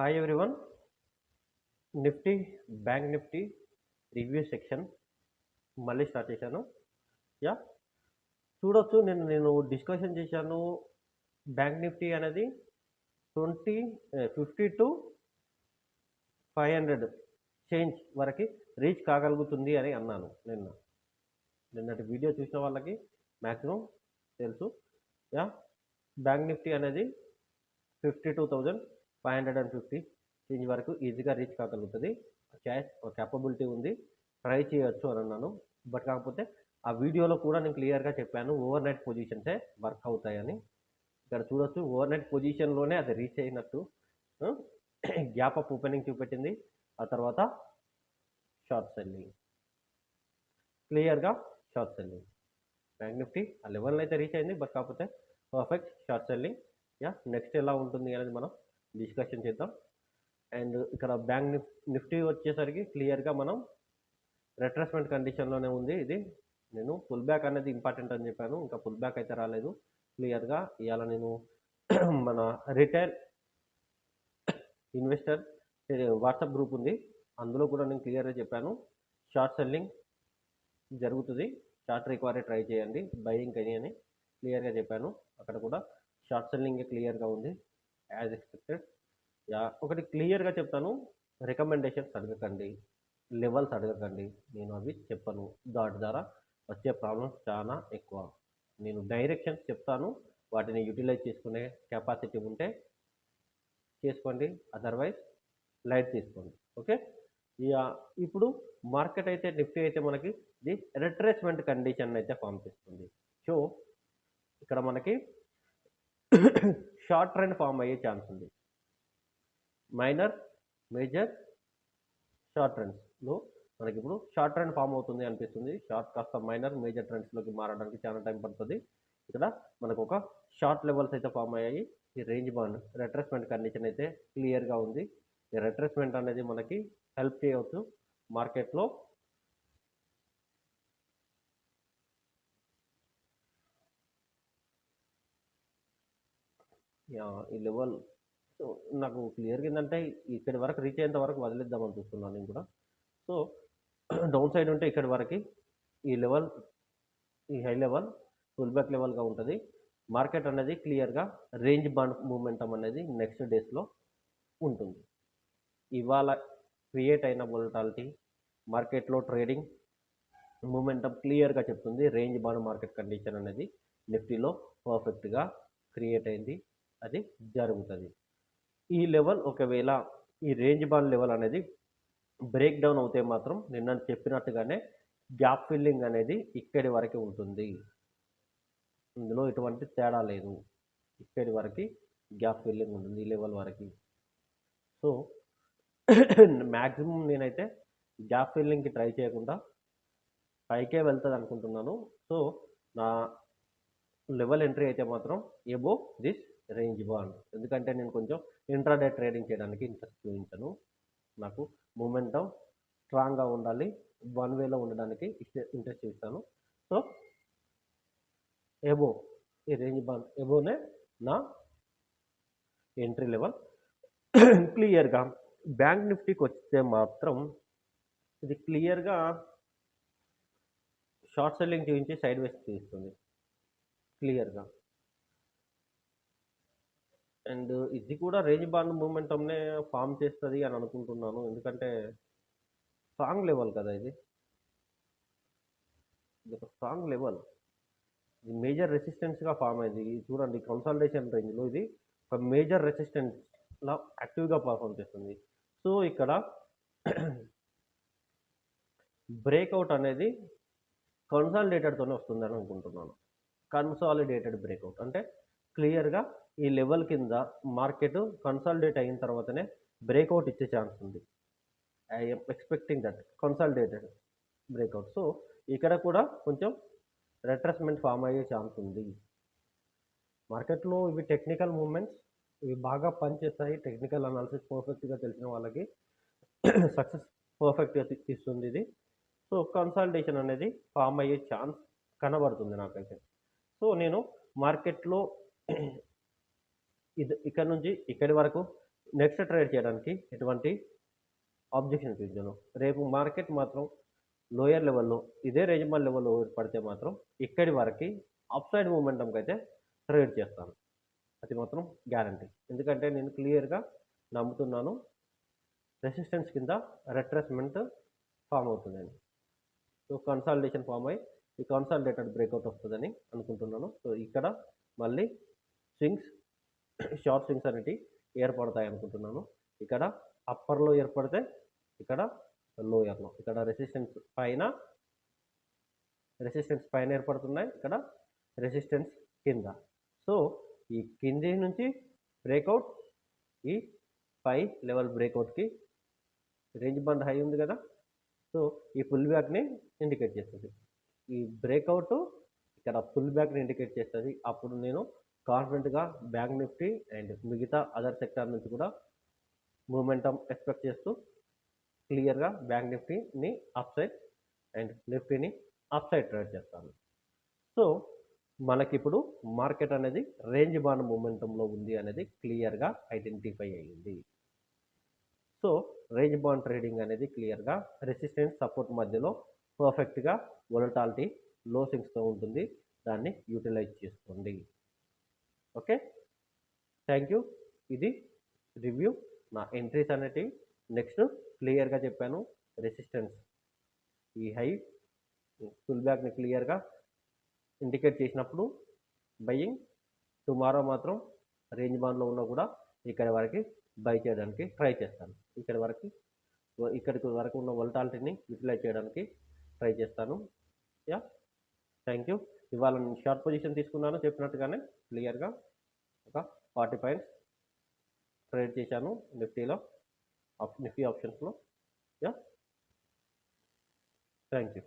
Hi everyone. Nifty bank Nifty review section మళ్ళీ start చేశాను. Yeah చూడొచ్చు, నేను డిస్కషన్ చేశాను. బ్యాంక్ నిఫ్టీ అనేది 50 టు 500 చేంజ్ వరకు రీచ్ కాగలుగుతుంది అని అన్నాను. నిన్నటి వీడియో చూసిన వాళ్ళకి మ్యాక్సిమం తెలుసు. యా బ్యాంక్ నిఫ్టీ అనేది 52,550 చేంజ్ వరకు ఈజీగా రీచ్ కాగలుగుతుంది. క్యాపబిలిటీ ఉంది, ట్రై చేయొచ్చు అని అన్నాను. బట్ కాకపోతే ఆ వీడియోలో కూడా నేను క్లియర్గా చెప్పాను, ఓవర్ నైట్ పొజిషన్సే వర్క్ అవుతాయని. ఇక్కడ చూడొచ్చు, ఓవర్ నైట్ పొజిషన్లోనే అది రీచ్ అయినట్టు గ్యాప్ అప్ ఓపెనింగ్ చూపెట్టింది. ఆ తర్వాత షార్ట్ సెల్లింగ్, క్లియర్గా షార్ట్ సెల్లింగ్. బ్యాంక్ నిఫ్టీ ఆ లెవెల్ అయితే రీచ్ అయింది, బట్ కాకపోతే పర్ఫెక్ట్ షార్ట్ సెల్లింగ్. నెక్స్ట్ ఎలా ఉంటుంది అనేది మనం డిస్కషన్ చేద్దాం. అండ్ ఇక్కడ బ్యాంక్ నిఫ్టీ వచ్చేసరికి క్లియర్గా మనం రిట్రేస్మెంట్ కండిషన్లోనే ఉంది. ఇది నేను పుల్ బ్యాక్ అనేది ఇంపార్టెంట్ అని చెప్పాను, ఇంకా పుల్ బ్యాక్ అయితే రాలేదు. క్లియర్గా ఇవాళ నేను మన రిటైల్ ఇన్వెస్టర్ వాట్సాప్ గ్రూప్ ఉంది, అందులో కూడా నేను క్లియర్గా చెప్పాను షార్ట్ సెల్లింగ్ జరుగుతుంది, షార్ట్ రికవరీ ట్రై చేయండి, బయింగ్ అని క్లియర్గా చెప్పాను. అక్కడ కూడా షార్ట్ సెల్లింగ్ క్లియర్గా ఉంది యాజ్ ఎక్స్పెక్టెడ్. ఒకటి క్లియర్గా చెప్తాను, రికమెండేషన్స్ అడగకండి, లెవెల్స్ అడగకండి, నేను అవి చెప్పను. దాటి ద్వారా వచ్చే ప్రాబ్లమ్స్ చాలా ఎక్కువ. నేను డైరెక్షన్స్ చెప్తాను, వాటిని యూటిలైజ్ చేసుకునే కెపాసిటీ ఉంటే చేసుకోండి, అదర్వైజ్ లైట్ తీసుకోండి. ఓకే, ఇప్పుడు మార్కెట్ అయితే నిఫ్టీ అయితే మనకి ఇది రిట్రేస్మెంట్ కండిషన్ అయితే ఫామ్ చేస్తుంది. సో ఇక్కడ మనకి షార్ట్ ట్రెండ్ ఫామ్ అయ్యే ఛాన్స్ ఉంది. మైనర్, మేజర్, షార్ట్ ట్రెండ్స్లో మనకి ఇప్పుడు షార్ట్ ట్రెండ్ ఫామ్ అవుతుంది అనిపిస్తుంది. షార్ట్ కాస్త మైనర్, మేజర్ ట్రెండ్స్లోకి మారడానికి చాలా టైం పడుతుంది. ఇక్కడ మనకు ఒక షార్ట్ లెవెల్స్ అయితే ఫామ్ అయ్యాయి. ఈ రేంజ్ బాండ్ రిట్రేస్మెంట్ కండిషన్ అయితే క్లియర్గా ఉంది. ఈ రిట్రేస్మెంట్ అనేది మనకి హెల్ప్ చేయవచ్చు మార్కెట్లో. ఈ లెవెల్ నాకు క్లియర్గా ఏంటంటే ఇక్కడి వరకు రీచ్ అయ్యేంత వరకు వదిలేద్దామని చూస్తున్నాను నేను కూడా. సో డౌన్ సైడ్ ఉంటే ఇక్కడి వరకు ఈ లెవెల్, ఈ హై లెవెల్ పుల్ బ్యాక్ లెవెల్గా ఉంటుంది. మార్కెట్ అనేది క్లియర్గా రేంజ్ బాండ్ మూమెంటం అనేది నెక్స్ట్ డేస్లో ఉంటుంది. ఇవాళ క్రియేట్ అయిన వోలటాలిటీ మార్కెట్లో ట్రేడింగ్ మూమెంటం క్లియర్గా చెప్తుంది, రేంజ్ బాండ్ మార్కెట్ కండిషన్ అనేది నిఫ్టీలో పర్ఫెక్ట్గా క్రియేట్ అయింది, అది జరుగుతుంది. ఈ లెవెల్ ఒకవేళ ఈ రేంజ్ బాండ్ లెవెల్ అనేది బ్రేక్ డౌన్ అవుతే మాత్రం నిన్న చెప్పినట్టుగానే గ్యాప్ ఫిల్లింగ్ అనేది ఇక్కడి వరకు ఉంటుంది. ఇందులో ఎటువంటి తేడా లేదు, ఇక్కడి వరకు గ్యాప్ ఫిల్లింగ్ ఉంటుంది ఈ లెవెల్ వరకు. సో మ్యాక్సిమం నేనైతే గ్యాప్ ఫిల్లింగ్కి ట్రై చేయకుండా పైకే వెళ్తుంది అనుకుంటున్నాను. సో నా లెవెల్ ఎంట్రీ అయితే మాత్రం ఎబో దిస్ రేంజ్ బాండ్, ఎందుకంటే నేను కొంచెం ఇంట్రాడే ట్రేడింగ్ చేయడానికి ఇంట్రెస్ట్ చూపించాను. నాకు మూమెంటం స్ట్రాంగ్గా ఉండాలి, వన్ వేలో ఉండడానికి ఇంట్రెస్ట్ చూపిస్తాను. సో ఎబో ఈ రేంజ్ బాండ్ ఎబోనే నా ఎంట్రీ లెవెల్. క్లియర్గా బ్యాంక్ నిఫ్టీకి వస్తే మాత్రం ఇది క్లియర్గా షార్ట్ సెల్లింగ్ చూపించి సైడ్ వేస్ తీస్తుంది క్లియర్గా. అండ్ ఇది కూడా రేంజ్ బాండ్ మూమెంటంనే ఫామ్ చేస్తుంది అని అనుకుంటున్నాను, ఎందుకంటే స్ట్రాంగ్ లెవెల్ కదా ఇది ఒక స్ట్రాంగ్ లెవెల్. ఇది మేజర్ రెసిస్టెన్స్గా ఫామ్ అయింది. చూడండి, కన్సాలిడేషన్ రేంజ్లో ఇది ఒక మేజర్ రెసిస్టెన్స్లా యాక్టివ్గా పర్ఫామ్ చేస్తుంది. సో ఇక్కడ బ్రేక్అవుట్ అనేది కన్సాలిడేటెడ్తోనే వస్తుందని అనుకుంటున్నాను. కన్సాలిడేటెడ్ బ్రేక్అవుట్ అంటే క్లియర్గా ఈ లెవెల్ కింద మార్కెట్ కన్సాలిడేట్ అయిన తర్వాతనే బ్రేక్అవుట్ ఇచ్చే ఛాన్స్ ఉంది. I'm expecting that consolidated breakout. So ఇక్కడ కూడా కొంచెం రిట్రేస్మెంట్ ఫామ్ అయ్యే ఛాన్స్ ఉంది. మార్కెట్లో ఇవి టెక్నికల్ మూమెంట్స్, ఇవి బాగా పనిచేస్తాయి. టెక్నికల్ అనాలిసిస్ పర్ఫెక్ట్గా తెలిసిన వాళ్ళకి సక్సెస్ పర్ఫెక్ట్గా ఇస్తుంది ఇది. సో కన్సాలిడేషన్ అనేది ఫామ్ అయ్యే ఛాన్స్ కనబడుతుంది నాకైతే. సో నేను మార్కెట్లో ఇది ఇక్కడ నుంచి ఇక్కడి వరకు నెక్స్ట్ ట్రేడ్ చేయడానికి ఎటువంటి ఆబ్జెక్షన్ చూపించను. రేపు మార్కెట్ మాత్రం లోయర్ లెవెల్‌లో ఇదే రేంజ్ బాండ్ లెవెల్‌లో పడితే మాత్రం ఇక్కడి వరకి అప్ సైడ్ మూమెంటంకి అయితే ట్రేడ్ చేస్తాను. అది మాత్రం గ్యారంటీ. ఎందుకంటే నేను క్లియర్‌గా నమ్ముతున్నాను. రెసిస్టెన్స్ కింద రిట్రేస్‌మెంట్ ఫార్మ్ అవుతుందని. సో, కన్సాలిడేషన్ ఫార్మ్ అయ్యి ఈ కన్సాలిడేటెడ్ బ్రేక్‌ఔట్ వస్తదని అనుకుంటున్నాను. సో, ఇక్కడ మళ్ళీ స్వింగ్స్ షార్ట్ స్వింగ్స్ అనేటివి ఏర్పడతాయి అనుకుంటున్నాను. ఇక్కడ అప్పర్‌లో ఏర్పడితే ఇక్కడ లోయర్‌లో. ఇక్కడ రెసిస్టెన్స్ పైన ఏర్పడుతున్నాయి. ఇక్కడ రెసిస్టెన్స్ కింద. సో, ఈ కింది నుంచి బ్రేక్‌ఔట్ ఈ పై లెవెల్ బ్రేక్‌ఔట్‌కి రేంజ్ బాండ్ హై ఉంది కదా! సో, ఈ పుల్ బ్యాక్‌ని ఇండికేట్ చేస్తది. ఈ బ్రేక్‌ఔట్ ఇక్కడ పుల్ బ్యాక్‌ని ఇండికేట్ చేస్తది. అప్పుడు నేను కాన్ఫిడెంట్‌గా బ్యాంక్ నిఫ్టీ అండ్ మిగతా అదర్ సెక్టార్ నుంచి కూడా మొమెంటం ఎక్స్‌పెక్ట్ చేస్తూ క్లియర్‌గా బ్యాంక్ నిఫ్టీని అప్ సైడ్ అండ్ నిఫ్టీని అప్ సైడ్ ట్రేడ్ చేస్తాను. సో, మనకిప్పుడు మార్కెట్ అనేది రేంజ్ బాండ్ మొమెంటంలో ఉంది అనేది క్లియర్‌గా ఐడెంటిఫై అయ్యింది. సో, రేంజ్ బాండ్ ట్రేడింగ్ అనేది క్లియర్‌గా రెసిస్టెన్స్, సపోర్ట్ మధ్యలో పర్ఫెక్ట్‌గా వోలటాలిటీ లో స్వింగ్స్‌తో ఉంటుంది. దాన్ని యూటిలైజ్ చేసుకోండి. ఓకే. Thank you. ఇది రివ్యూ. నా ఎంట్రీస్ అనేటివి నెక్స్ట్ క్లియర్‌గా చెప్పాను. రెసిస్టెన్స్ ఈ హై పుల్ బ్యాక్‌ని క్లియర్‌గా ఇండికేట్ చేసినప్పుడు బయింగ్. టుమారో మాత్రం రేంజ్ బాండ్‌లో ఉన్నా కూడా ఇక్కడి వరకి బై చేయడానికి ట్రై చేస్తాను. ఇక్కడికి వరకు ఉన్న వోలటాలిటీని యూటిలైజ్ చేయడానికి ట్రై చేస్తాను. యాహ్! Thank you. ఇవాళ నేను షార్ట్ పొజిషన్ తీసుకున్నాను చెప్పినట్టుగానే క్లియర్‌గా ఒక 40 పాయింట్స్ ట్రేడ్ చేశాను నిఫ్టీలో. నిఫ్టీ ఆప్షన్స్‌లో. యాహ్! Thank you.